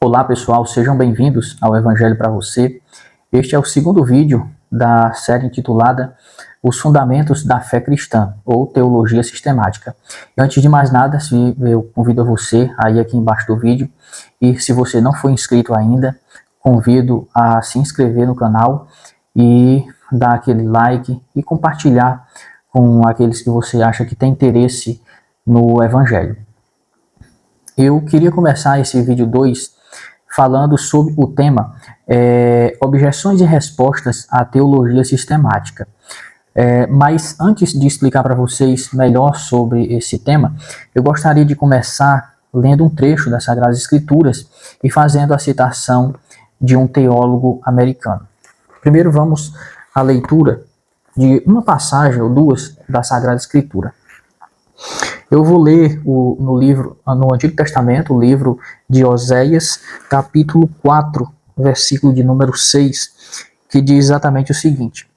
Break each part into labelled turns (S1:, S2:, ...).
S1: Olá pessoal, sejam bem-vindos ao Evangelho para você. Este é o segundo vídeo da série intitulada Os Fundamentos da Fé Cristã, ou Teologia Sistemática. E antes de mais nada, eu convido você a ir aqui embaixo do vídeo, e se você não for inscrito ainda, convido a se inscrever no canal e dar aquele like e compartilhar com aqueles que você acha que tem interesse no Evangelho. Eu queria começar esse vídeo 2 falando sobre o tema objeções e respostas à teologia sistemática. Mas antes de explicar para vocês melhor sobre esse tema, eu gostaria de começar lendo um trecho das Sagradas Escrituras e fazendo a citação de um teólogo americano. Primeiro vamos à leitura de uma passagem ou duas da Sagrada Escritura. Eu vou ler no Antigo Testamento, o livro de Oséias, capítulo 4, versículo de número 6, que diz exatamente o seguinte: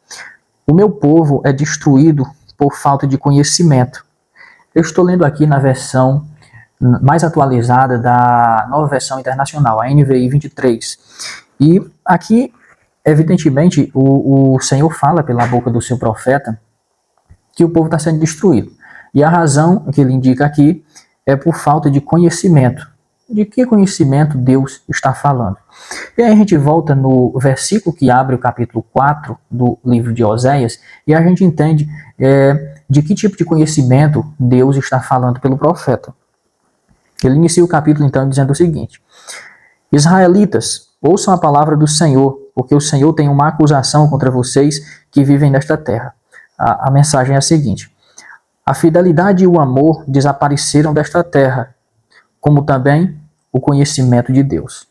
S1: o meu povo é destruído por falta de conhecimento. Eu estou lendo aqui na versão mais atualizada da Nova Versão Internacional, a NVI 23. E aqui, evidentemente, o Senhor fala pela boca do seu profeta que o povo está sendo destruído. E a razão que ele indica aqui é por falta de conhecimento. De que conhecimento Deus está falando? E aí a gente volta no versículo que abre o capítulo 4 do livro de Oséias e a gente entende de que tipo de conhecimento Deus está falando pelo profeta. Ele inicia o capítulo então dizendo o seguinte: Israelitas, ouçam a palavra do Senhor, porque o Senhor tem uma acusação contra vocês que vivem nesta terra. A mensagem é a seguinte: a fidelidade e o amor desapareceram desta terra, como também o conhecimento de Deus.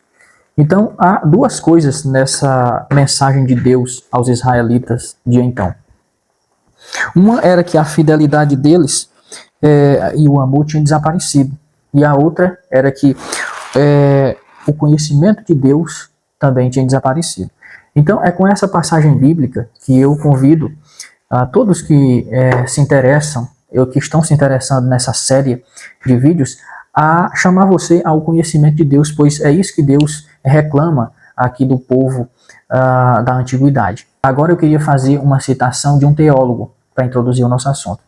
S1: Então, há duas coisas nessa mensagem de Deus aos israelitas de então. Uma era que a fidelidade deles e o amor tinham desaparecido. E a outra era que o conhecimento de Deus também tinha desaparecido. Então, é com essa passagem bíblica que eu convido a todos que se interessam, que estão se interessando nessa série de vídeos, a chamar você ao conhecimento de Deus, pois é isso que Deus reclama aqui do povo da antiguidade. Agora eu queria fazer uma citação de um teólogo para introduzir o nosso assunto.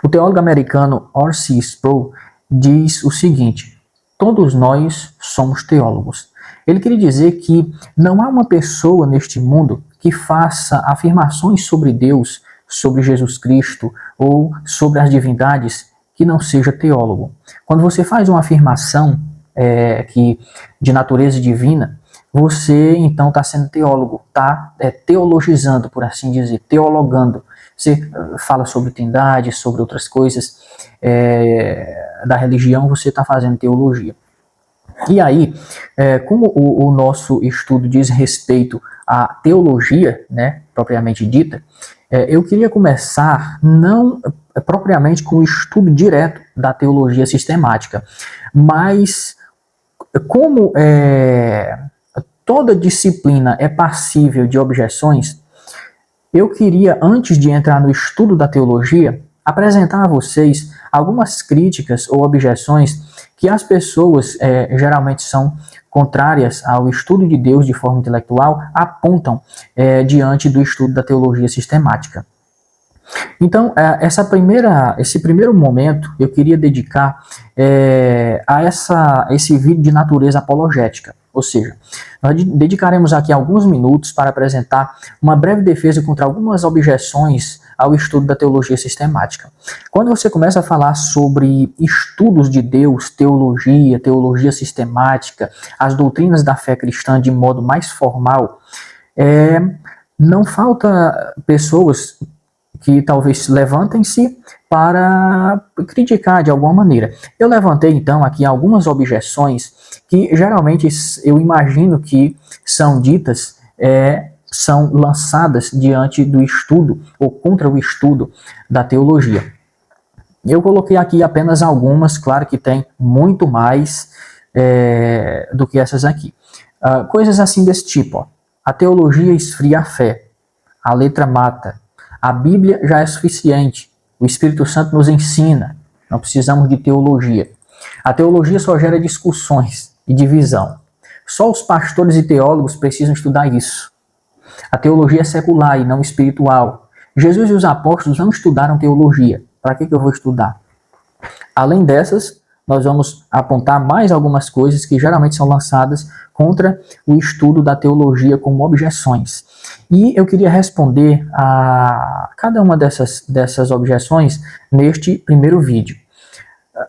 S1: O teólogo americano R.C. Sproul diz o seguinte: todos nós somos teólogos. Ele queria dizer que não há uma pessoa neste mundo que faça afirmações sobre Deus, sobre Jesus Cristo ou sobre as divindades que não seja teólogo. Quando você faz uma afirmação de natureza divina, você então está sendo teólogo, está teologizando, por assim dizer, teologando. Você fala sobre trindade, sobre outras coisas da religião, você está fazendo teologia. E aí, como o nosso estudo diz respeito à teologia, propriamente dita, eu queria começar não propriamente com o estudo direto da teologia sistemática, mas como toda disciplina é passível de objeções, eu queria, antes de entrar no estudo da teologia, apresentar a vocês algumas críticas ou objeções que as pessoas geralmente são contrárias ao estudo de Deus de forma intelectual, apontam diante do estudo da teologia sistemática. Então, esse primeiro momento eu queria dedicar a esse vídeo de natureza apologética. Ou seja, nós dedicaremos aqui alguns minutos para apresentar uma breve defesa contra algumas objeções ao estudo da teologia sistemática. Quando você começa a falar sobre estudos de Deus, teologia sistemática, as doutrinas da fé cristã de modo mais formal, não falta pessoas que talvez levantem-se para criticar de alguma maneira. Eu levantei então aqui algumas objeções que geralmente eu imagino que são ditas, são lançadas diante do estudo ou contra o estudo da teologia. Eu coloquei aqui apenas algumas, claro que tem muito mais do que essas aqui. Coisas assim desse tipo: ó. A teologia esfria a fé, a letra mata, a Bíblia já é suficiente, o Espírito Santo nos ensina, não precisamos de teologia. A teologia só gera discussões. e divisão. Só os pastores e teólogos precisam estudar isso. A teologia é secular e não espiritual. Jesus e os apóstolos não estudaram teologia. Para que eu vou estudar? Além dessas, nós vamos apontar mais algumas coisas que geralmente são lançadas contra o estudo da teologia como objeções. E eu queria responder a cada uma dessas objeções neste primeiro vídeo.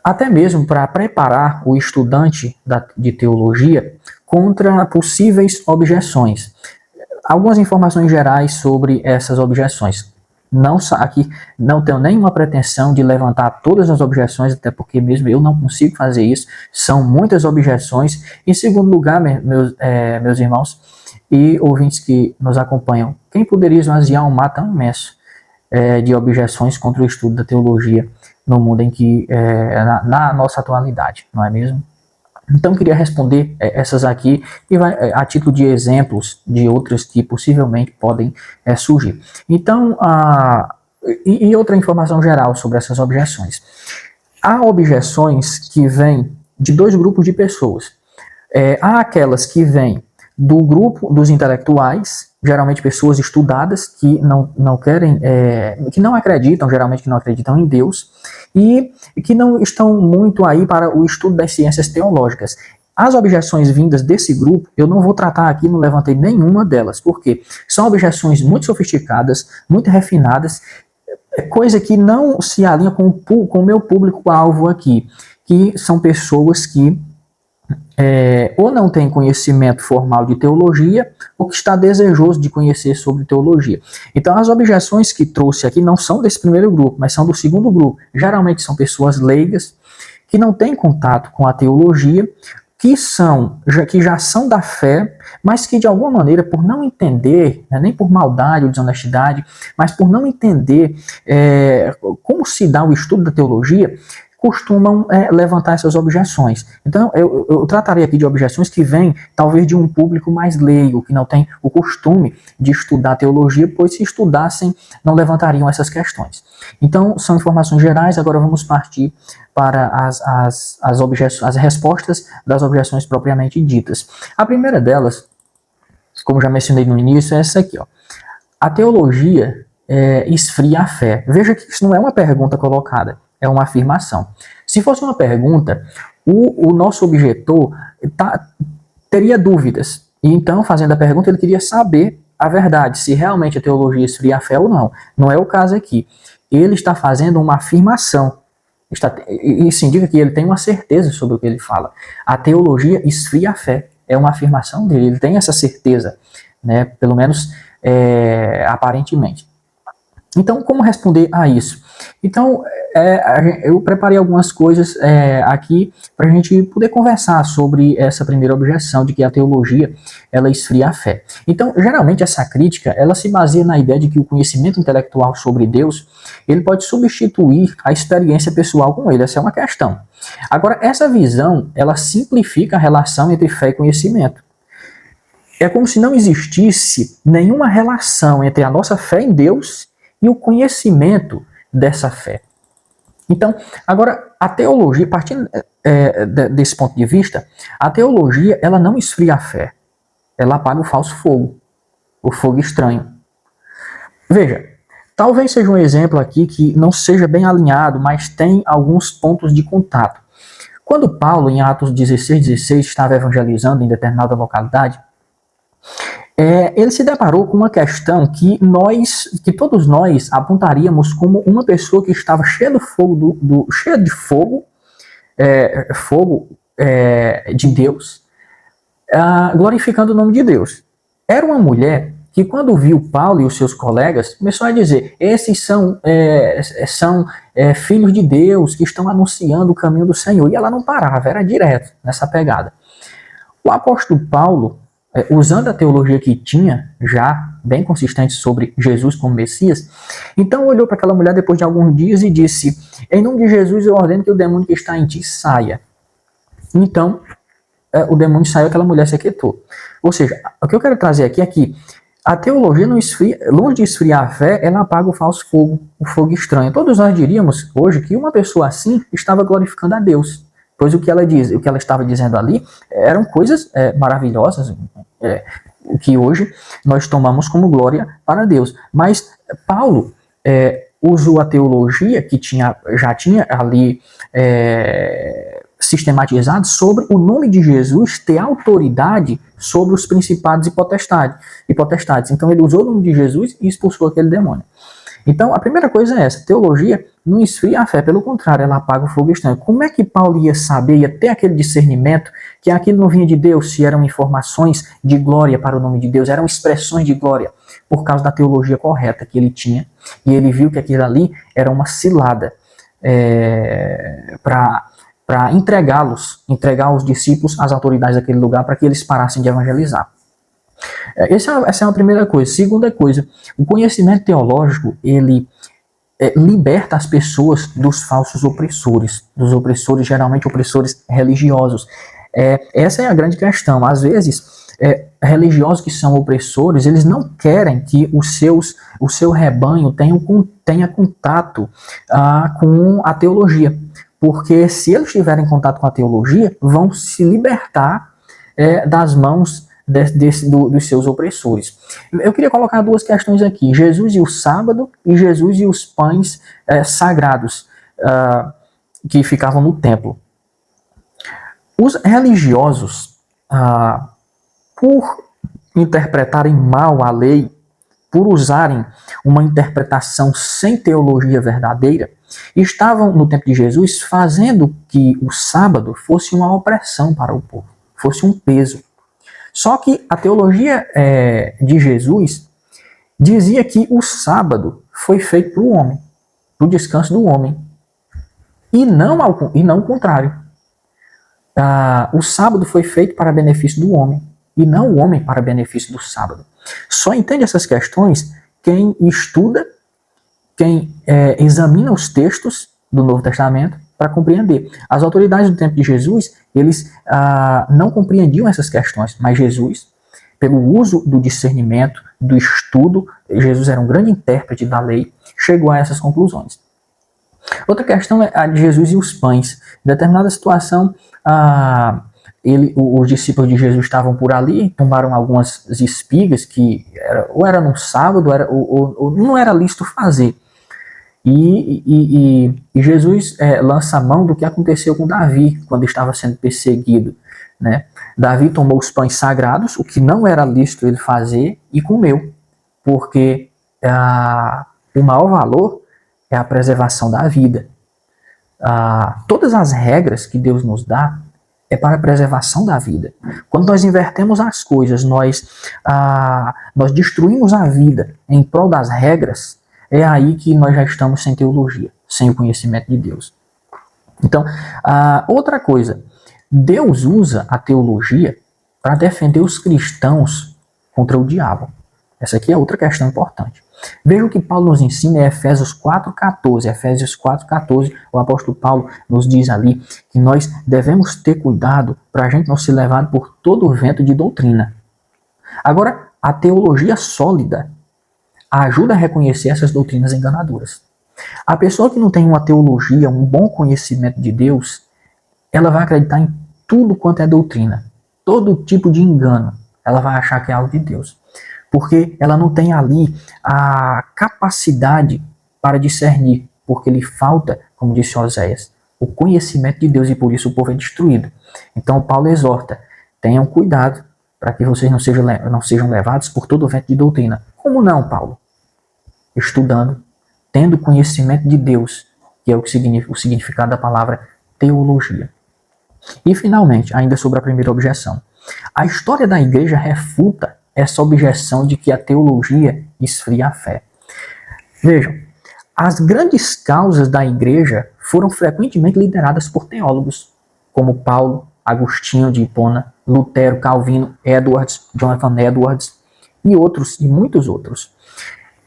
S1: Até mesmo para preparar o estudante de teologia contra possíveis objeções. Algumas informações gerais sobre essas objeções. Aqui não tenho nenhuma pretensão de levantar todas as objeções, até porque mesmo eu não consigo fazer isso. São muitas objeções. Em segundo lugar, meus irmãos e ouvintes que nos acompanham, quem poderia esvaziar um mar tão imenso de objeções contra o estudo da teologia no mundo em que na nossa atualidade, não é mesmo? Então, queria responder essas aqui e a título de exemplos de outras que possivelmente podem surgir. Então, e outra informação geral sobre essas objeções. Há objeções que vêm de dois grupos de pessoas. Há aquelas que vêm do grupo dos intelectuais, geralmente pessoas estudadas que não querem, que não acreditam, geralmente que não acreditam em Deus, e que não estão muito aí para o estudo das ciências teológicas. As objeções vindas desse grupo, eu não vou tratar aqui, não levantei nenhuma delas, porque são objeções muito sofisticadas, muito refinadas, coisa que não se alinha com o meu público-alvo aqui, que são pessoas que ou não tem conhecimento formal de teologia, ou que está desejoso de conhecer sobre teologia. Então, as objeções que trouxe aqui não são desse primeiro grupo, mas são do segundo grupo. Geralmente são pessoas leigas, que não têm contato com a teologia, que já são da fé, mas que de alguma maneira, por não entender, nem por maldade ou desonestidade, mas por não entender como se dá o estudo da teologia, costumam levantar essas objeções. Então, eu tratarei aqui de objeções que vêm, talvez, de um público mais leigo, que não tem o costume de estudar teologia, pois se estudassem, não levantariam essas questões. Então, são informações gerais, agora vamos partir para as respostas das objeções propriamente ditas. A primeira delas, como já mencionei no início, é essa aqui, ó. A teologia esfria a fé. Veja que isso não é uma pergunta colocada, é uma afirmação. Se fosse uma pergunta, o nosso objetor teria dúvidas. E então, fazendo a pergunta, ele queria saber a verdade, se realmente a teologia esfria a fé ou não. Não é o caso aqui. Ele está fazendo uma afirmação. Isso indica que ele tem uma certeza sobre o que ele fala. A teologia esfria a fé. É uma afirmação dele. Ele tem essa certeza, né? Pelo menos aparentemente. Então, como responder a isso? Então, eu preparei algumas coisas aqui para a gente poder conversar sobre essa primeira objeção de que a teologia ela esfria a fé. Então, geralmente essa crítica ela se baseia na ideia de que o conhecimento intelectual sobre Deus ele pode substituir a experiência pessoal com ele. Essa é uma questão. Agora, essa visão ela simplifica a relação entre fé e conhecimento. É como se não existisse nenhuma relação entre a nossa fé em Deus e o conhecimento dessa fé. Então, agora, a teologia, partindo desse ponto de vista, a teologia, ela não esfria a fé. Ela apaga o falso fogo, o fogo estranho. Veja, talvez seja um exemplo aqui que não seja bem alinhado, mas tem alguns pontos de contato. Quando Paulo, em Atos 16:16, estava evangelizando em determinada localidade, ele se deparou com uma questão que todos nós apontaríamos como uma pessoa que estava cheia de fogo, de Deus, glorificando o nome de Deus. Era uma mulher que quando viu Paulo e os seus colegas, começou a dizer, esses são filhos de Deus que estão anunciando o caminho do Senhor. E ela não parava, era direto nessa pegada. O apóstolo Paulo, usando a teologia que tinha, já bem consistente sobre Jesus como Messias, então olhou para aquela mulher depois de alguns dias e disse, em nome de Jesus eu ordeno que o demônio que está em ti saia. Então, o demônio saiu, aquela mulher se aquietou. Ou seja, o que eu quero trazer aqui é que a teologia não esfria, longe de esfriar a fé, ela apaga o falso fogo, o fogo estranho. Todos nós diríamos hoje que uma pessoa assim estava glorificando a Deus, Pois o que ela diz, o que ela estava dizendo ali eram coisas maravilhosas, que hoje nós tomamos como glória para Deus. Mas Paulo usou a teologia que já tinha ali sistematizado sobre o nome de Jesus ter autoridade sobre os principados e potestades. Então ele usou o nome de Jesus e expulsou aquele demônio. Então, a primeira coisa é essa, teologia não esfria a fé, pelo contrário, ela apaga o fogo estranho. Como é que Paulo ia saber, ia ter aquele discernimento, que aquilo não vinha de Deus, se eram informações de glória para o nome de Deus, eram expressões de glória, por causa da teologia correta que ele tinha, e ele viu que aquilo ali era uma cilada para entregar os discípulos às autoridades daquele lugar, para que eles parassem de evangelizar. Essa é uma primeira coisa. Segunda coisa, o conhecimento teológico, ele liberta as pessoas dos falsos opressores, dos opressores, geralmente opressores religiosos. Essa é a grande questão. Às vezes, religiosos que são opressores, eles não querem que o seu rebanho tenha contato com a teologia, porque se eles tiverem contato com a teologia, vão se libertar das mãos dos seus opressores. Eu queria colocar duas questões aqui: Jesus e o sábado e Jesus e os pães sagrados que ficavam no templo. Os religiosos, por interpretarem mal a lei, por usarem uma interpretação sem teologia verdadeira, estavam no tempo de Jesus fazendo que o sábado fosse uma opressão para o povo, fosse um peso. Só que a teologia de Jesus dizia que o sábado foi feito para o homem, para o descanso do homem, e não o contrário. O sábado foi feito para benefício do homem, e não o homem para benefício do sábado. Só entende essas questões quem estuda, quem examina os textos do Novo Testamento para compreender. As autoridades do tempo de Jesus, eles não compreendiam essas questões, mas Jesus, pelo uso do discernimento, do estudo, Jesus era um grande intérprete da lei, chegou a essas conclusões. Outra questão é a de Jesus e os pães. Em determinada situação, os discípulos de Jesus estavam por ali, tomaram algumas espigas que ou era no sábado, ou não era lícito fazer. E Jesus lança a mão do que aconteceu com Davi, quando estava sendo perseguido. Né? Davi tomou os pães sagrados, o que não era lícito ele fazer, e comeu, porque o maior valor é a preservação da vida. Todas as regras que Deus nos dá é para a preservação da vida. Quando nós invertemos as coisas, nós destruímos a vida em prol das regras, é aí que nós já estamos sem teologia, sem o conhecimento de Deus. Então, outra coisa, Deus usa a teologia para defender os cristãos contra o diabo. Essa aqui é outra questão importante. Veja o que Paulo nos ensina em Efésios 4,14. Efésios 4,14, o apóstolo Paulo nos diz ali que nós devemos ter cuidado para a gente não ser levado por todo o vento de doutrina. Agora, a teologia sólida ajuda a reconhecer essas doutrinas enganadoras. A pessoa que não tem uma teologia, um bom conhecimento de Deus, ela vai acreditar em tudo quanto é doutrina. Todo tipo de engano, ela vai achar que é algo de Deus. Porque ela não tem ali a capacidade para discernir, porque lhe falta, como disse Oséias, o conhecimento de Deus, e por isso o povo é destruído. Então Paulo exorta, tenham cuidado para que vocês não sejam levados por todo o vento de doutrina. Como não, Paulo? Estudando, tendo conhecimento de Deus, que é o significado da palavra teologia. E finalmente, ainda sobre a primeira objeção, a história da igreja refuta essa objeção de que a teologia esfria a fé. Vejam, as grandes causas da igreja foram frequentemente lideradas por teólogos, como Paulo, Agostinho de Hipona, Lutero, Calvino, Jonathan Edwards e outros, e muitos outros.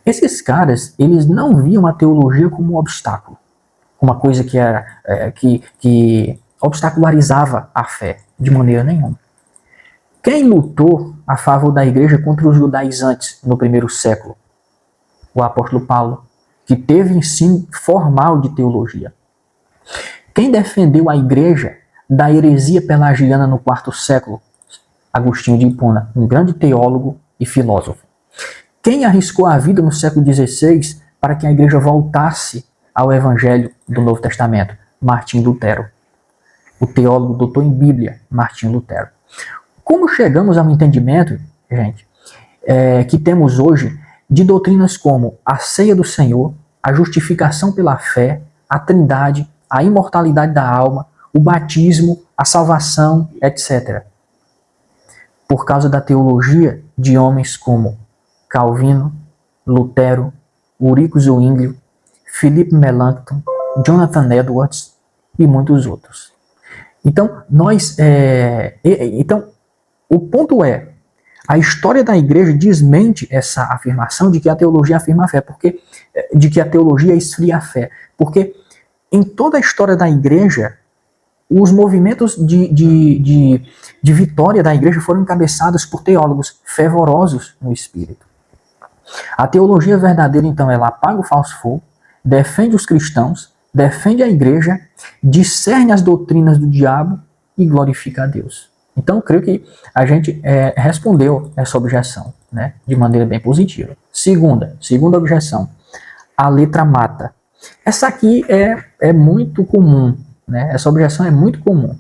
S1: Esses caras, eles não viam a teologia como um obstáculo, uma coisa que obstacularizava a fé de maneira nenhuma. Quem lutou a favor da igreja contra os judaizantes no primeiro século? O apóstolo Paulo, que teve ensino formal de teologia. Quem defendeu a igreja da heresia pelagiana no quarto século? Agostinho de Hipona, um grande teólogo e filósofo. Quem arriscou a vida no século XVI para que a igreja voltasse ao evangelho do Novo Testamento? Martim Lutero. O teólogo doutor em Bíblia, Martim Lutero. Como chegamos ao entendimento, gente, que temos hoje de doutrinas como a ceia do Senhor, a justificação pela fé, a trindade, a imortalidade da alma, o batismo, a salvação, etc. Por causa da teologia de homens como Calvino, Lutero, Ulrico Zwinglio, Philip Melanchthon, Jonathan Edwards e muitos outros. Então, o ponto é, a história da igreja desmente essa afirmação de que a teologia afirma a fé, de que a teologia esfria a fé, porque em toda a história da igreja, os movimentos de vitória da igreja foram encabeçados por teólogos fervorosos no espírito. A teologia verdadeira, então, ela apaga o falso fogo, defende os cristãos, defende a igreja, discerne as doutrinas do diabo e glorifica a Deus. Então, creio que a gente respondeu essa objeção, né, de maneira bem positiva. Segunda objeção, a letra mata. Essa aqui é muito comum, né? Essa objeção é muito comum.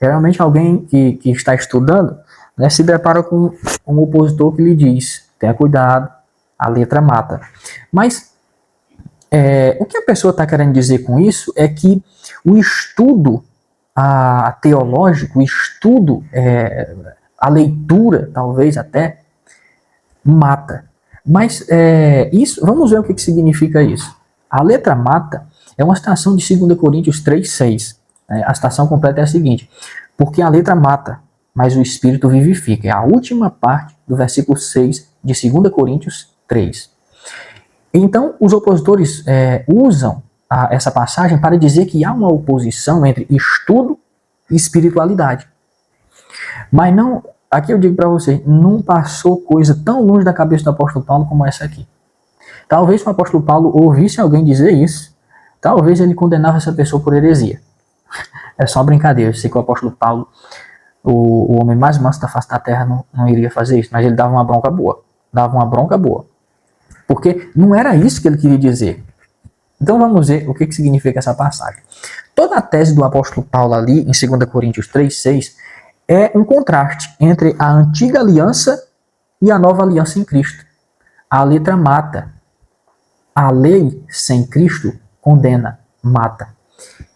S1: Geralmente alguém que está estudando, né, se depara com um opositor que lhe diz, tenha cuidado, a letra mata. Mas o que a pessoa está querendo dizer com isso é que o estudo teológico, o estudo, a leitura, talvez até, mata. Mas vamos ver o que significa isso. A letra mata é uma citação de 2 Coríntios 3,6. A citação completa é a seguinte: porque a letra mata, mas o espírito vivifica. É a última parte do versículo 6 de 2 Coríntios 3. Então, os opositores usam essa passagem para dizer que há uma oposição entre estudo e espiritualidade. Mas não, aqui eu digo para vocês, não passou coisa tão longe da cabeça do apóstolo Paulo como essa aqui. Talvez se o apóstolo Paulo ouvisse alguém dizer isso, talvez ele condenava essa pessoa por heresia. É só brincadeira. Eu sei que o apóstolo Paulo, o homem mais manso da face da terra, não iria fazer isso, mas ele dava uma bronca boa. Porque não era isso que ele queria dizer. Então vamos ver o que significa essa passagem. Toda a tese do apóstolo Paulo ali, em 2 Coríntios 3,6, é um contraste entre a antiga aliança e a nova aliança em Cristo. A letra mata. A lei sem Cristo condena, mata.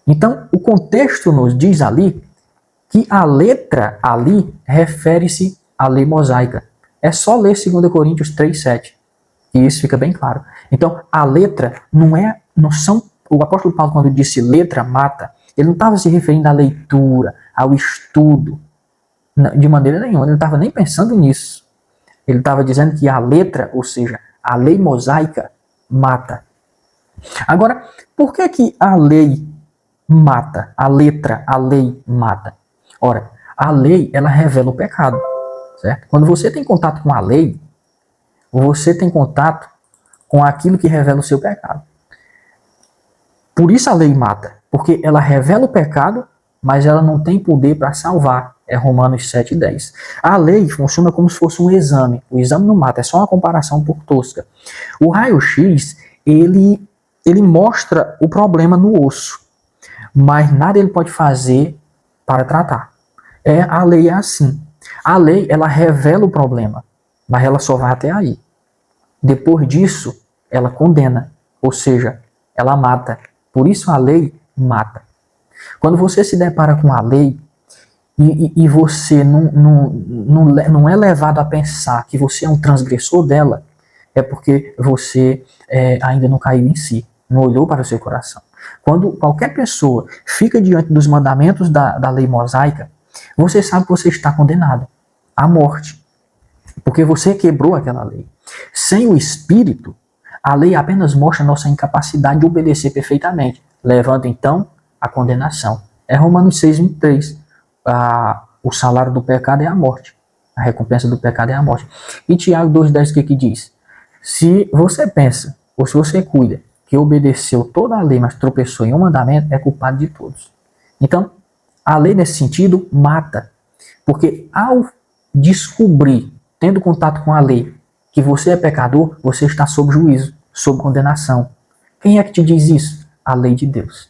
S1: Então, o contexto nos diz ali que a letra ali refere-se à lei mosaica. É só ler 2 Coríntios 3,7, e isso fica bem claro. Então, a letra não são... O apóstolo Paulo, quando disse letra mata, ele não estava se referindo à leitura, ao estudo, de maneira nenhuma. Ele não estava nem pensando nisso. Ele estava dizendo que a letra, ou seja, a lei mosaica, mata. Agora, por que a lei mata? A lei mata. Ora, a lei, ela revela o pecado, certo? Quando você tem contato com a lei, você tem contato com aquilo que revela o seu pecado. Por isso a lei mata, porque ela revela o pecado, mas ela não tem poder para salvar. É Romanos 7,10. A lei funciona como se fosse um exame. O exame não mata, é só uma comparação um pouco tosca. O raio-x, ele mostra o problema no osso, mas nada ele pode fazer para tratar. A lei é assim. A lei, ela revela o problema, mas ela só vai até aí. Depois disso, ela condena, ou seja, ela mata. Por isso a lei mata. Quando você se depara com a lei e você não é levado a pensar que você é um transgressor dela, é porque você ainda não caiu em si, não olhou para o seu coração. Quando qualquer pessoa fica diante dos mandamentos da lei mosaica, você sabe que você está condenado à morte, porque você quebrou aquela lei. Sem o Espírito, a lei apenas mostra nossa incapacidade de obedecer perfeitamente, levando então à condenação. É Romanos 6,23. O salário do pecado é a morte. A recompensa do pecado é a morte. E Tiago 2,10 o que diz? Se você pensa, ou se você cuida, que obedeceu toda a lei, mas tropeçou em um mandamento, é culpado de todos. Então, A lei, nesse sentido, mata. Porque ao descobrir, tendo contato com a lei, que você é pecador, você está sob juízo, sob condenação. Quem é que te diz isso? A lei de Deus.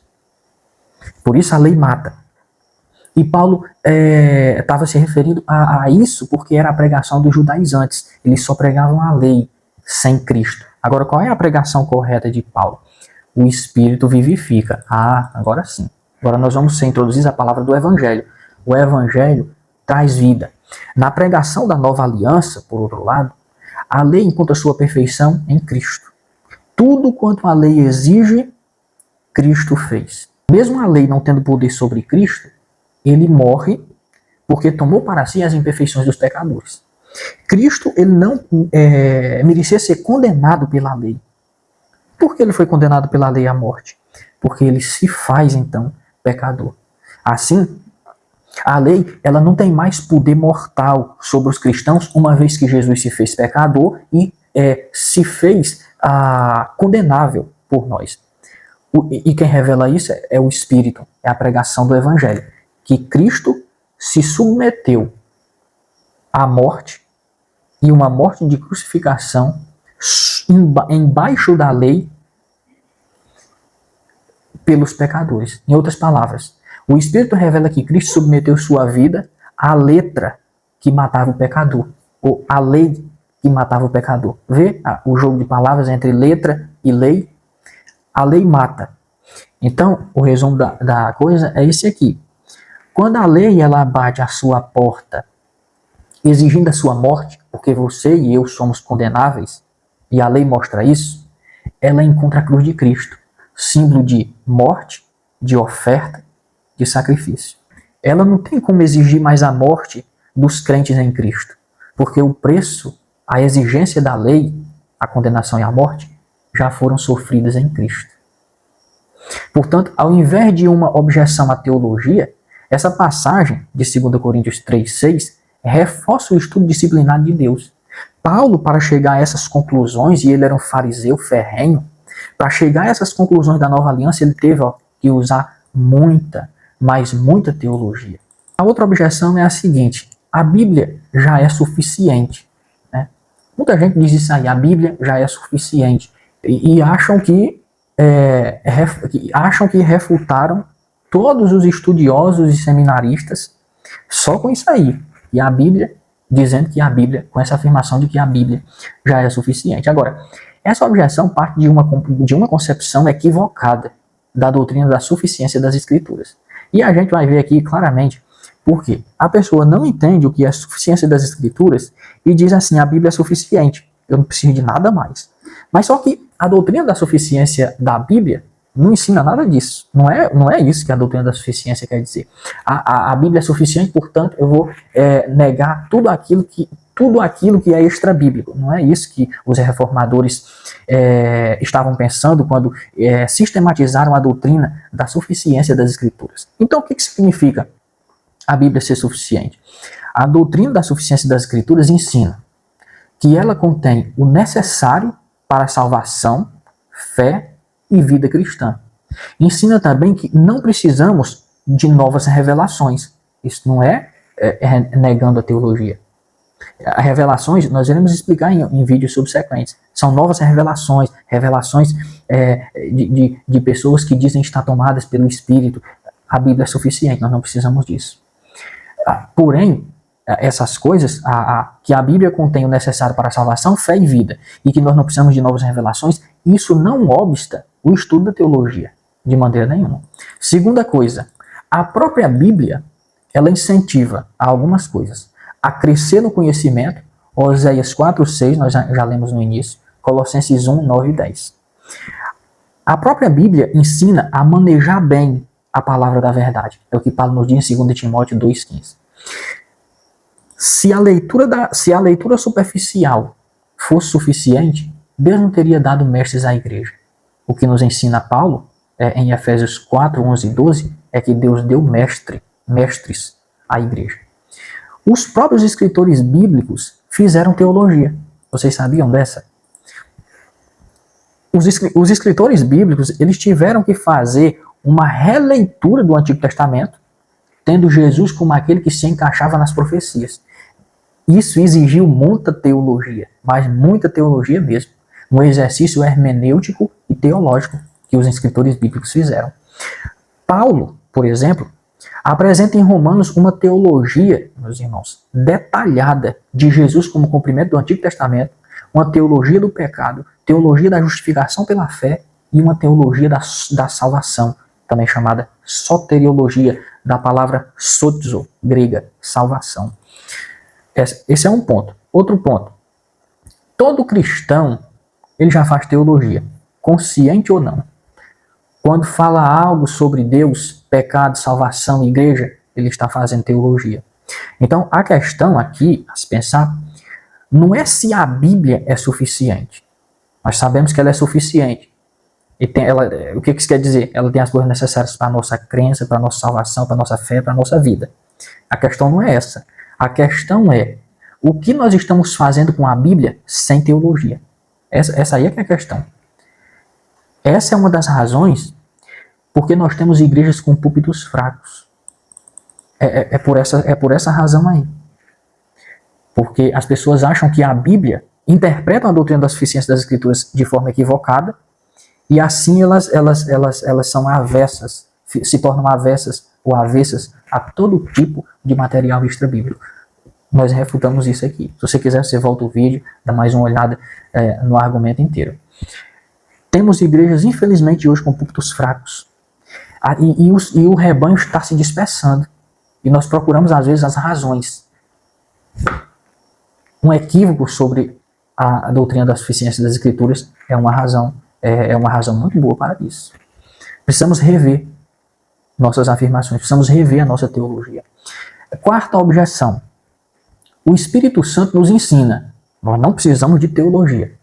S1: Por isso a lei mata. E Paulo estava se referindo a isso porque era a pregação dos judaizantes. Eles só pregavam a lei sem Cristo. Agora, qual é a pregação correta de Paulo? O Espírito vivifica. Ah, agora sim. Agora nós vamos ser introduzidos a palavra do Evangelho. O Evangelho traz vida. Na pregação da nova aliança, por outro lado, a lei encontra sua perfeição em Cristo. Tudo quanto a lei exige, Cristo fez. Mesmo a lei não tendo poder sobre Cristo, ele morre porque tomou para si as imperfeições dos pecadores. Cristo, ele não merecia ser condenado pela lei. Por que ele foi condenado pela lei à morte? Porque ele se faz, então, pecador. Assim, a lei ela não tem mais poder mortal sobre os cristãos, uma vez que Jesus se fez pecador e se fez condenável por nós. E quem revela isso é o Espírito, é a pregação do Evangelho. Que Cristo se submeteu à morte, e uma morte de crucificação, embaixo da lei, pelos pecadores. Em outras palavras, o Espírito revela que Cristo submeteu sua vida à letra que matava o pecador, ou à lei que matava o pecador. Vê o jogo de palavras entre letra e lei? A lei mata. Então, o resumo da coisa é esse aqui. Quando a lei ela bate à sua porta, exigindo a sua morte, porque você e eu somos condenáveis, e a lei mostra isso, ela encontra a cruz de Cristo, símbolo de morte, de oferta, de sacrifício. Ela não tem como exigir mais a morte dos crentes em Cristo, porque o preço, a exigência da lei, a condenação e a morte, já foram sofridas em Cristo. Portanto, ao invés de uma objeção à teologia, essa passagem de 2 Coríntios 3,6 reforça o estudo disciplinado de Deus. Paulo, para chegar a essas conclusões, e ele era um fariseu ferrenho, para chegar a essas conclusões da nova aliança, ele teve que usar muita, mas muita teologia. A outra objeção é a seguinte: a Bíblia já é suficiente. Né? Muita gente diz isso aí, a Bíblia já é suficiente. E acham que refutaram todos os estudiosos e seminaristas só com isso aí. E a Bíblia, dizendo que a Bíblia, com essa afirmação de que a Bíblia já é suficiente. Agora, essa objeção parte de uma concepção equivocada da doutrina da suficiência das Escrituras. E a gente vai ver aqui claramente por quê. A pessoa não entende o que é a suficiência das Escrituras e diz assim: a Bíblia é suficiente, eu não preciso de nada mais. Mas só que a doutrina da suficiência da Bíblia não ensina nada disso. Não é isso que a doutrina da suficiência quer dizer. A Bíblia é suficiente, portanto, eu vou negar tudo aquilo que é extra-bíblico. Não é isso que os reformadores estavam pensando quando sistematizaram a doutrina da suficiência das Escrituras. Então, o que significa a Bíblia ser suficiente? A doutrina da suficiência das Escrituras ensina que ela contém o necessário para a salvação, fé e vida cristã. Ensina também que não precisamos de novas revelações. Isso não é negando a teologia. As revelações, nós iremos explicar em vídeos subsequentes. São novas revelações de pessoas que dizem estar tomadas pelo Espírito. A Bíblia é suficiente, nós não precisamos disso. Porém, essas coisas, que a Bíblia contém o necessário para a salvação, fé e vida, e que nós não precisamos de novas revelações, isso não obsta o estudo da teologia, de maneira nenhuma. Segunda coisa, a própria Bíblia, ela incentiva a algumas coisas. A crescer no conhecimento, Oséias 4:6, nós já lemos no início, Colossenses 1:9 e 10. A própria Bíblia ensina a manejar bem a palavra da verdade. É o que Paulo nos diz em 2 Timóteo 2:15. Se a leitura superficial fosse suficiente, Deus não teria dado mestres à igreja. O que nos ensina Paulo, em Efésios 4:11 e 12, é que Deus deu mestres à igreja. Os próprios escritores bíblicos fizeram teologia. Vocês sabiam dessa? Os escritores bíblicos, eles tiveram que fazer uma releitura do Antigo Testamento, tendo Jesus como aquele que se encaixava nas profecias. Isso exigiu muita teologia, mas muita teologia mesmo. Um exercício hermenêutico e teológico que os escritores bíblicos fizeram. Paulo, por exemplo, apresenta em Romanos uma teologia, meus irmãos, detalhada de Jesus como cumprimento do Antigo Testamento, uma teologia do pecado, teologia da justificação pela fé e uma teologia da salvação, também chamada soteriologia, da palavra sozo, grega, salvação. Esse é um ponto. Outro ponto. Todo cristão, ele já faz teologia, consciente ou não. Quando fala algo sobre Deus, pecado, salvação, igreja, ele está fazendo teologia. Então, a questão aqui, a se pensar, não é se a Bíblia é suficiente. Nós sabemos que ela é suficiente. E o que isso quer dizer? Ela tem as coisas necessárias para a nossa crença, para a nossa salvação, para a nossa fé, para a nossa vida. A questão não é essa. A questão é o que nós estamos fazendo com a Bíblia sem teologia. Essa aí é que é a questão. Essa é uma das razões porque nós temos igrejas com púlpitos fracos. É por essa razão aí. Porque as pessoas acham que a Bíblia interpreta a doutrina da suficiência das Escrituras de forma equivocada e assim elas são avessas, se tornam avessas ou avessas a todo tipo de material extra-bíblico. Nós refutamos isso aqui. Se você quiser, você volta o vídeo, dá mais uma olhada no argumento inteiro. Temos igrejas, infelizmente, hoje com púlpitos fracos. E o rebanho está se dispersando. E nós procuramos, às vezes, as razões. Um equívoco sobre a doutrina da suficiência das Escrituras é uma razão muito boa para isso. Precisamos rever nossas afirmações, precisamos rever a nossa teologia. Quarta objeção. O Espírito Santo nos ensina. Nós não precisamos de teologia.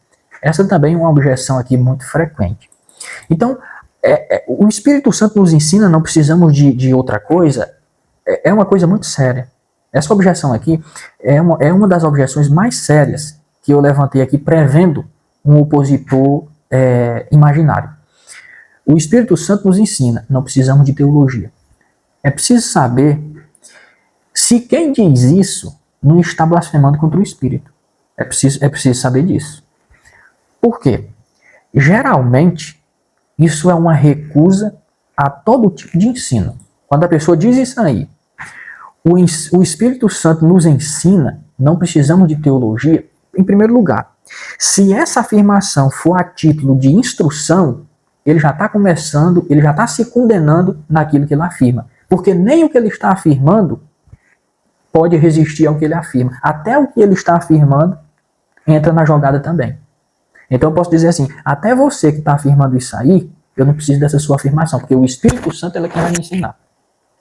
S1: Essa também é uma objeção aqui muito frequente. Então, o Espírito Santo nos ensina, não precisamos de outra coisa, é uma coisa muito séria. Essa objeção aqui é uma das objeções mais sérias que eu levantei aqui prevendo um opositor imaginário. O Espírito Santo nos ensina, não precisamos de teologia. É preciso saber se quem diz isso não está blasfemando contra o Espírito. É preciso saber disso. Por quê? Geralmente, isso é uma recusa a todo tipo de ensino. Quando a pessoa diz isso aí, o Espírito Santo nos ensina, não precisamos de teologia, em primeiro lugar. Se essa afirmação for a título de instrução, ele já está começando, ele já está se condenando naquilo que ele afirma. Porque nem o que ele está afirmando pode resistir ao que ele afirma. Até o que ele está afirmando entra na jogada também. Então eu posso dizer assim, até você que está afirmando isso aí, eu não preciso dessa sua afirmação, porque o Espírito Santo é quem vai me ensinar.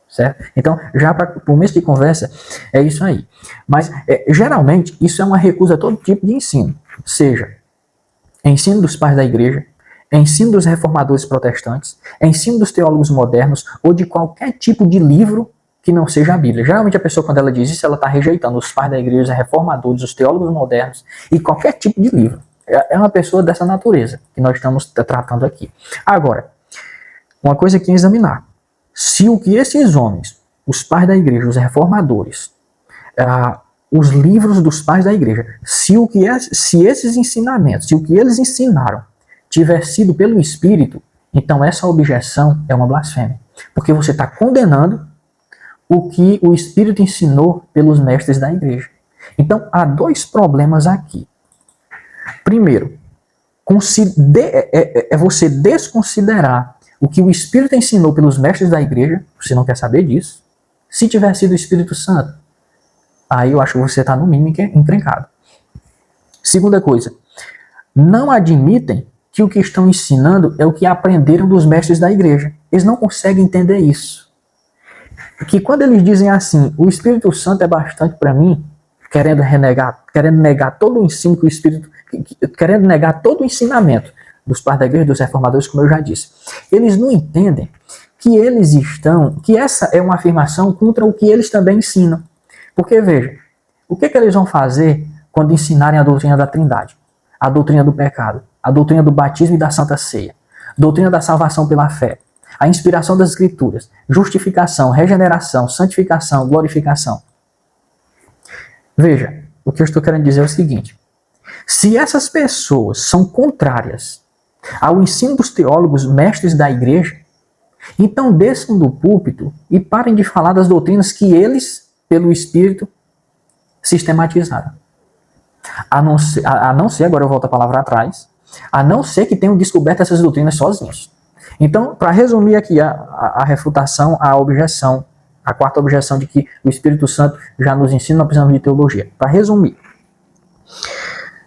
S1: Certo? Então, já para o começo de conversa, é isso aí. Mas, geralmente, isso é uma recusa a todo tipo de ensino. Seja ensino dos pais da igreja, ensino dos reformadores protestantes, ensino dos teólogos modernos, ou de qualquer tipo de livro que não seja a Bíblia. Geralmente a pessoa, quando ela diz isso, ela está rejeitando os pais da igreja, os reformadores, os teólogos modernos, e qualquer tipo de livro. É uma pessoa dessa natureza que nós estamos tratando aqui. Agora, uma coisa que examinar. Se o que esses homens, os pais da igreja, os reformadores, os livros dos pais da igreja, se esses ensinamentos, se o que eles ensinaram tiver sido pelo Espírito, então essa objeção é uma blasfêmia. Porque você está condenando o que o Espírito ensinou pelos mestres da igreja. Então, há dois problemas aqui. Primeiro, é você desconsiderar o que o Espírito ensinou pelos mestres da igreja, você não quer saber disso. Se tiver sido o Espírito Santo, aí eu acho que você está no mínimo encrencado. Segunda coisa, não admitem que o que estão ensinando é o que aprenderam dos mestres da igreja. Eles não conseguem entender isso. Porque quando eles dizem assim, o Espírito Santo é bastante para mim, querendo negar todo o ensino que o Espírito, querendo negar todo o ensinamento dos pais da igreja, dos reformadores, como eu já disse. Eles não entendem que essa é uma afirmação contra o que eles também ensinam. Porque, veja, o que eles vão fazer quando ensinarem a doutrina da Trindade? A doutrina do pecado, a doutrina do batismo e da Santa Ceia, a doutrina da salvação pela fé, A inspiração das Escrituras, justificação, regeneração, santificação, glorificação. Veja, o que eu estou querendo dizer é o seguinte: se essas pessoas são contrárias ao ensino dos teólogos mestres da igreja, então desçam do púlpito e parem de falar das doutrinas que eles, pelo Espírito, sistematizaram. A não ser, agora eu volto a palavra atrás, a não ser que tenham descoberto essas doutrinas sozinhos. Então, para resumir aqui a refutação, a objeção, a quarta objeção de que o Espírito Santo já nos ensina, não precisamos de teologia. Para resumir,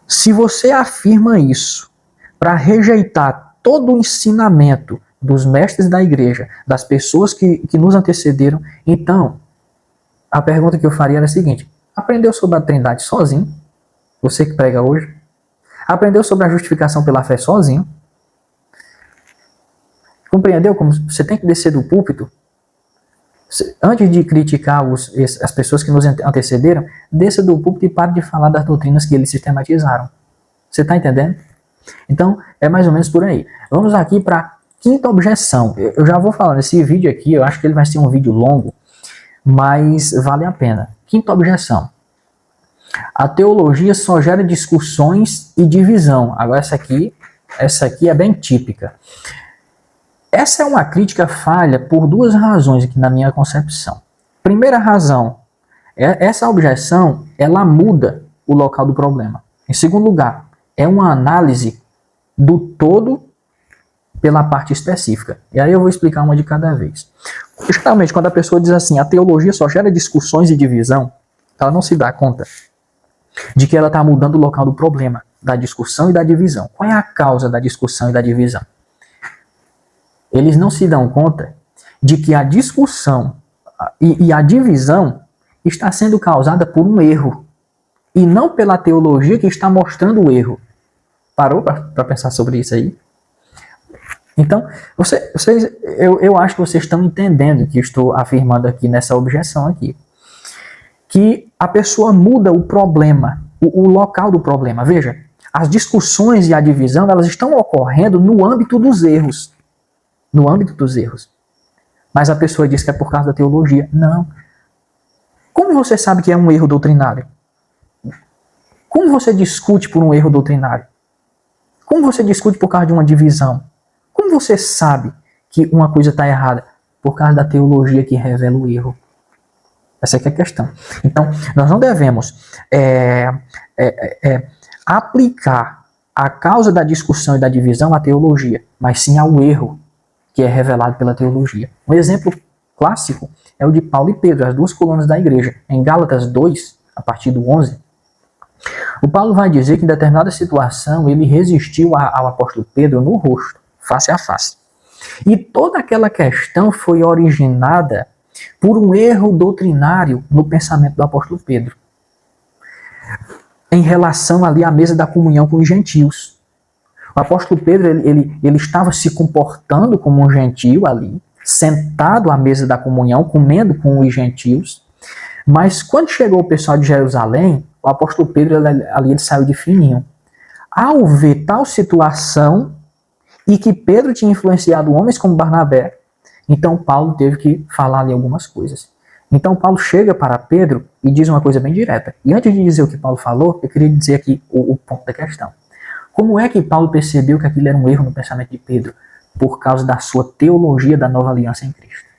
S1: se você afirma isso para rejeitar todo o ensinamento dos mestres da igreja, das pessoas que nos antecederam, então, a pergunta que eu faria era a seguinte: aprendeu sobre a Trindade sozinho? Você que prega hoje? Aprendeu sobre a justificação pela fé sozinho? Compreendeu como você tem que descer do púlpito? Antes de criticar as pessoas que nos antecederam, desça do púlpito e pare de falar das doutrinas que eles sistematizaram. Você está entendendo? Então, é mais ou menos por aí. Vamos aqui para a quinta objeção. Eu já vou falar nesse vídeo aqui, eu acho que ele vai ser um vídeo longo, mas vale a pena. Quinta objeção: a teologia só gera discussões e divisão. Agora essa aqui é bem típica. Essa é uma crítica falha por duas razões aqui na minha concepção. Primeira razão, essa objeção, ela muda o local do problema. Em segundo lugar, é uma análise do todo pela parte específica. E aí eu vou explicar uma de cada vez. Geralmente, quando a pessoa diz assim, a teologia só gera discussões e divisão, ela não se dá conta de que ela está mudando o local do problema, da discussão e da divisão. Qual é a causa da discussão e da divisão? Eles não se dão conta de que a discussão e a divisão está sendo causada por um erro, e não pela teologia que está mostrando o erro. Parou para pensar sobre isso aí? Então, eu acho que vocês estão entendendo o que eu estou afirmando aqui nessa objeção aqui. Que a pessoa muda o problema, o local do problema. Veja, as discussões e a divisão, elas estão ocorrendo no âmbito dos erros. No âmbito dos erros. Mas a pessoa diz que é por causa da teologia. Não. Como você sabe que é um erro doutrinário? Como você discute por um erro doutrinário? Como você discute por causa de uma divisão? Como você sabe que uma coisa está errada? Por causa da teologia que revela o erro. Essa aqui é a questão. Então, nós não devemos aplicar a causa da discussão e da divisão à teologia, mas sim ao erro que é revelado pela teologia. Um exemplo clássico é o de Paulo e Pedro, as duas colunas da igreja. Em Gálatas 2, a partir do 11, o Paulo vai dizer que em determinada situação ele resistiu ao apóstolo Pedro no rosto, face a face. E toda aquela questão foi originada por um erro doutrinário no pensamento do apóstolo Pedro, em relação ali à mesa da comunhão com os gentios. O apóstolo Pedro, ele estava se comportando como um gentio ali, sentado à mesa da comunhão, comendo com os gentios, mas quando chegou o pessoal de Jerusalém, o apóstolo Pedro ali ele saiu de fininho. Ao ver tal situação, e que Pedro tinha influenciado homens como Barnabé, então Paulo teve que falar ali algumas coisas. Então Paulo chega para Pedro e diz uma coisa bem direta. E antes de dizer o que Paulo falou, eu queria dizer aqui o ponto da questão. Como é que Paulo percebeu que aquilo era um erro no pensamento de Pedro? Por causa da sua teologia da nova aliança em Cristo.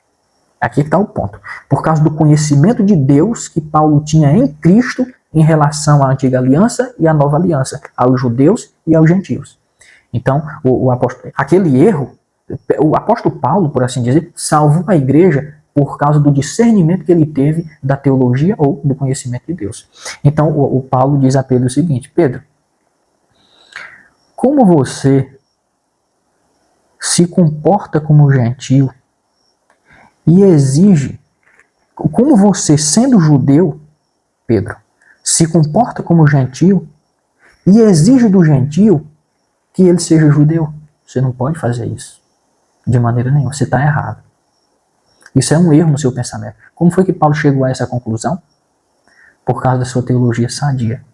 S1: Aqui está o ponto. Por causa do conhecimento de Deus que Paulo tinha em Cristo em relação à antiga aliança e à nova aliança, aos judeus e aos gentios. Então, aquele erro, o apóstolo Paulo, por assim dizer, salvou a igreja por causa do discernimento que ele teve da teologia ou do conhecimento de Deus. Então, o Paulo diz a Pedro o seguinte: Pedro, como você se comporta como gentio e exige, como você, sendo judeu, Pedro, se comporta como gentio e exige do gentio que ele seja judeu. Você não pode fazer isso. De maneira nenhuma. Você está errado. Isso é um erro no seu pensamento. Como foi que Paulo chegou a essa conclusão? Por causa da sua teologia sadia.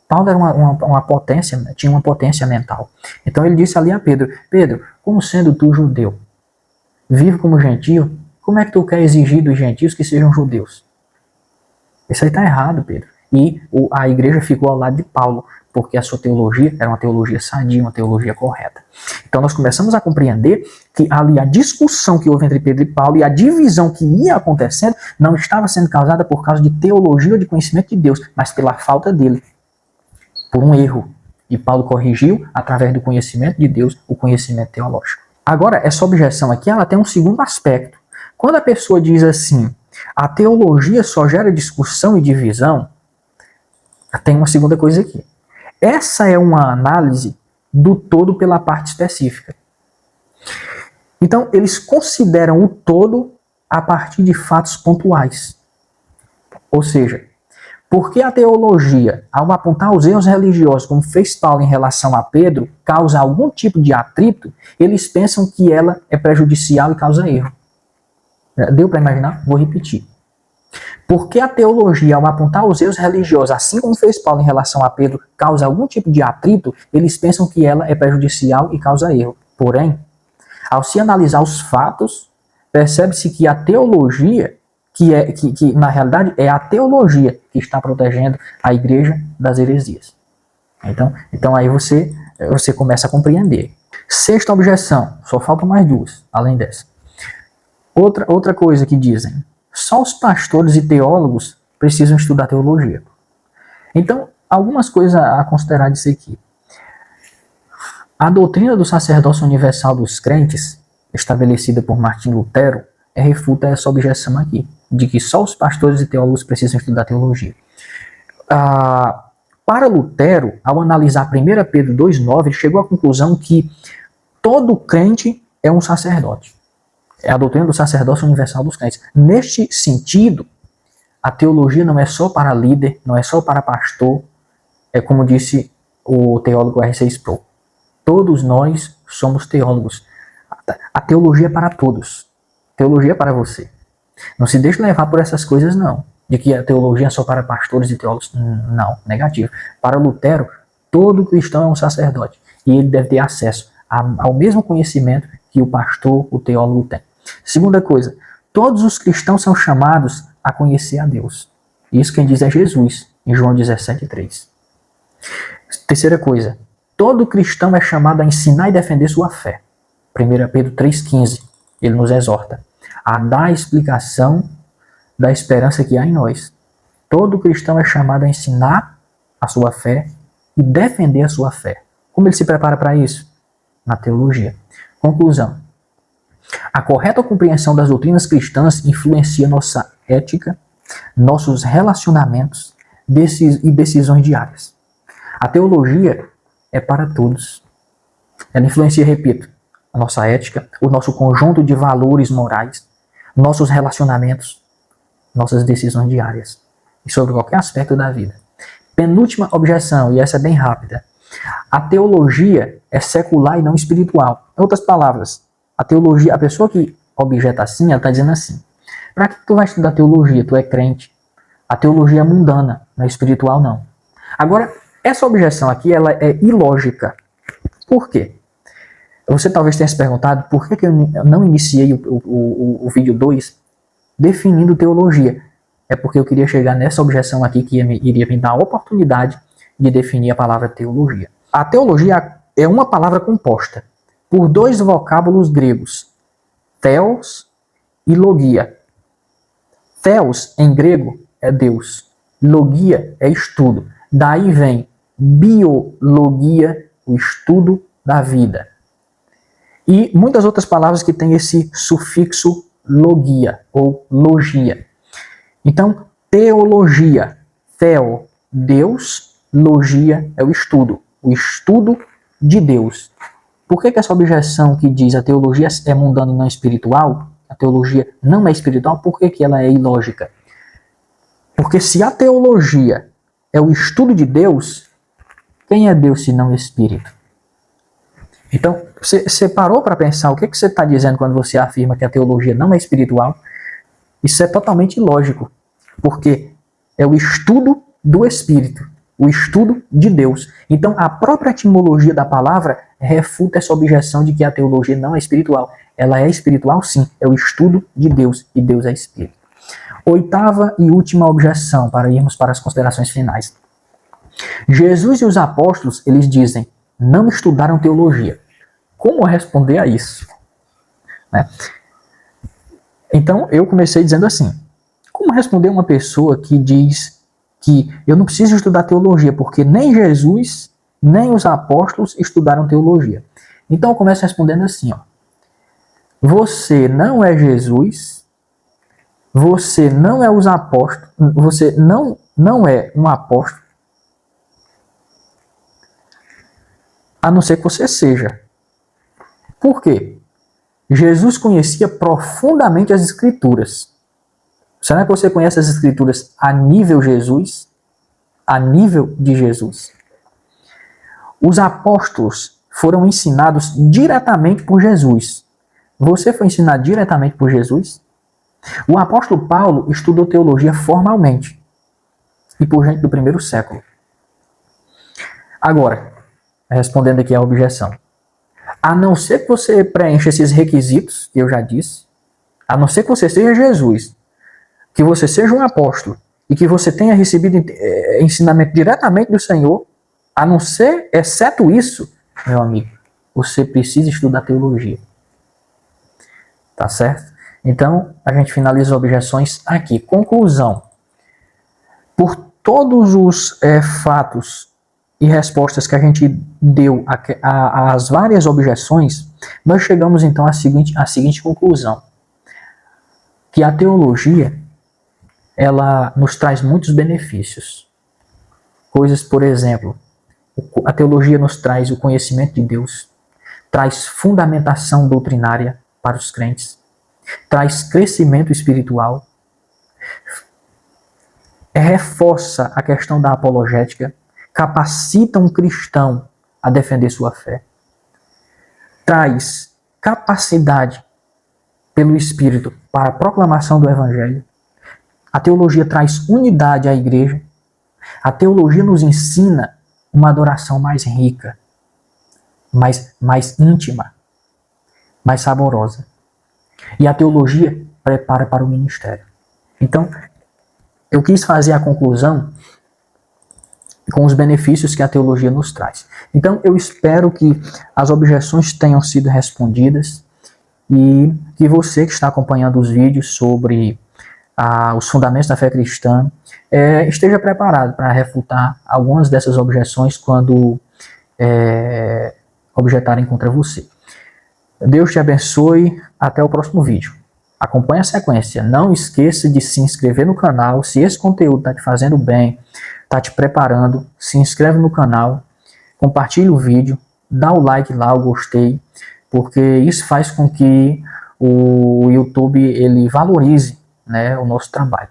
S1: Paulo era uma potência, tinha uma potência mental. Então ele disse ali a Pedro: Pedro, como sendo tu judeu, vive como gentio, como é que tu quer exigir dos gentios que sejam judeus? Isso aí está errado, Pedro. E a igreja ficou ao lado de Paulo, porque a sua teologia era uma teologia sadia, uma teologia correta. Então nós começamos a compreender que ali a discussão que houve entre Pedro e Paulo e a divisão que ia acontecendo não estava sendo causada por causa de teologia ou de conhecimento de Deus, mas pela falta dele, por um erro. E Paulo corrigiu, através do conhecimento de Deus, o conhecimento teológico. Agora, essa objeção aqui, ela tem um segundo aspecto. Quando a pessoa diz assim, a teologia só gera discussão e divisão, tem uma segunda coisa aqui. Essa é uma análise do todo pela parte específica. Então, eles consideram o todo a partir de fatos pontuais. Ou seja, porque a teologia, ao apontar os erros religiosos, como fez Paulo em relação a Pedro, causa algum tipo de atrito, eles pensam que ela é prejudicial e causa erro. Deu para imaginar? Vou repetir. Porque a teologia, ao apontar os erros religiosos, assim como fez Paulo em relação a Pedro, causa algum tipo de atrito, eles pensam que ela é prejudicial e causa erro. Porém, ao se analisar os fatos, percebe-se que a teologia, que na realidade é a teologia que está protegendo a igreja das heresias. Então aí você começa a compreender. Sexta objeção, só faltam mais duas, além dessa. Outra coisa que dizem, só os pastores e teólogos precisam estudar teologia. Então, algumas coisas a considerar disso aqui. A doutrina do sacerdócio universal dos crentes, estabelecida por Martim Lutero, refuta essa objeção aqui, de que só os pastores e teólogos precisam estudar teologia. Para Lutero, ao analisar 1 Pedro 2,9, ele chegou à conclusão que todo crente é um sacerdote. É a doutrina do sacerdócio universal dos crentes. Neste sentido, a teologia não é só para líder, não é só para pastor, é como disse o teólogo R.C. Sproul. Todos nós somos teólogos. A teologia é para todos. A teologia é para você. Não se deixe levar por essas coisas, não. De que a teologia é só para pastores e teólogos. Não, negativo. Para Lutero, todo cristão é um sacerdote. E ele deve ter acesso ao mesmo conhecimento que o pastor, o teólogo tem. Segunda coisa, todos os cristãos são chamados a conhecer a Deus. Isso quem diz é Jesus, em João 17,3. Terceira coisa, todo cristão é chamado a ensinar e defender sua fé. 1 Pedro 3,15, ele nos exorta a dar a explicação da esperança que há em nós. Todo cristão é chamado a ensinar a sua fé e defender a sua fé. Como ele se prepara para isso? Na teologia. Conclusão. A correta compreensão das doutrinas cristãs influencia nossa ética, nossos relacionamentos e decisões diárias. A teologia é para todos. Ela influencia, repito, a nossa ética, o nosso conjunto de valores morais, nossos relacionamentos, nossas decisões diárias e sobre qualquer aspecto da vida. Penúltima objeção, e essa é bem rápida. A teologia é secular e não espiritual. Em outras palavras, a teologia, a pessoa que objeta assim, ela está dizendo assim, para que tu vai estudar teologia? Tu é crente. A teologia é mundana, não é espiritual não. Agora, essa objeção aqui, ela é ilógica. Por quê? Você talvez tenha se perguntado por que eu não iniciei o vídeo 2 definindo teologia. É porque eu queria chegar nessa objeção aqui que iria me dar a oportunidade de definir a palavra teologia. A teologia é uma palavra composta por dois vocábulos gregos, theos e logia. Theos, em grego, é Deus. Logia é estudo. Daí vem biologia, o estudo da vida. E muitas outras palavras que têm esse sufixo logia ou logia. Então, teologia, theo, Deus, logia é o estudo de Deus. Por que essa objeção que diz a teologia é mundana e não espiritual, a teologia não é espiritual, por que ela é ilógica? Porque se a teologia é o estudo de Deus, quem é Deus se não Espírito? Então, você parou para pensar o que você está dizendo quando você afirma que a teologia não é espiritual? Isso é totalmente ilógico, porque é o estudo do Espírito, o estudo de Deus. Então, a própria etimologia da palavra refuta essa objeção de que a teologia não é espiritual. ela é espiritual sim, é o estudo de Deus, e Deus é espírito. Oitava e última objeção, para irmos para as considerações finais. Jesus e os apóstolos, eles dizem, não estudaram teologia. Como responder a isso? Né? Então, eu comecei dizendo assim, como responder uma pessoa que diz que eu não preciso estudar teologia, porque nem Jesus, nem os apóstolos estudaram teologia? Então, eu começo respondendo assim, ó, você não é Jesus, você não é os apóstolos, você não é um apóstolo, a não ser que você seja. Por quê? Jesus conhecia profundamente as Escrituras. Será que você conhece as Escrituras a nível Jesus? A nível de Jesus? Os apóstolos foram ensinados diretamente por Jesus. Você foi ensinado diretamente por Jesus? O apóstolo Paulo estudou teologia formalmente e por gente do primeiro século. Agora, respondendo aqui a objeção, a não ser que você preencha esses requisitos, que eu já disse, a não ser que você seja Jesus, que você seja um apóstolo e que você tenha recebido ensinamento diretamente do Senhor, a não ser, exceto isso, meu amigo, você precisa estudar teologia. Tá certo? Então, a gente finaliza as objeções aqui. Conclusão. Por todos os fatos e respostas que a gente deu às várias objeções, nós chegamos então à seguinte conclusão. Que a teologia, ela nos traz muitos benefícios. Coisas, por exemplo, a teologia nos traz o conhecimento de Deus, traz fundamentação doutrinária para os crentes, traz crescimento espiritual, reforça a questão da apologética, capacita um cristão a defender sua fé, traz capacidade pelo Espírito para a proclamação do Evangelho. A teologia traz unidade à igreja. A teologia nos ensina uma adoração mais rica, mais íntima, mais saborosa. E a teologia prepara para o ministério. Então, eu quis fazer a conclusão com os benefícios que a teologia nos traz. Então, eu espero que as objeções tenham sido respondidas e que você que está acompanhando os vídeos sobre os fundamentos da fé cristã esteja preparado para refutar algumas dessas objeções quando objetarem contra você. Deus te abençoe. Até o próximo vídeo. Acompanhe a sequência. Não esqueça de se inscrever no canal. Se esse conteúdo está te fazendo bem, está te preparando, se inscreve no canal, compartilhe o vídeo, dá o like lá, o gostei, porque isso faz com que o YouTube ele valorize, né, o nosso trabalho.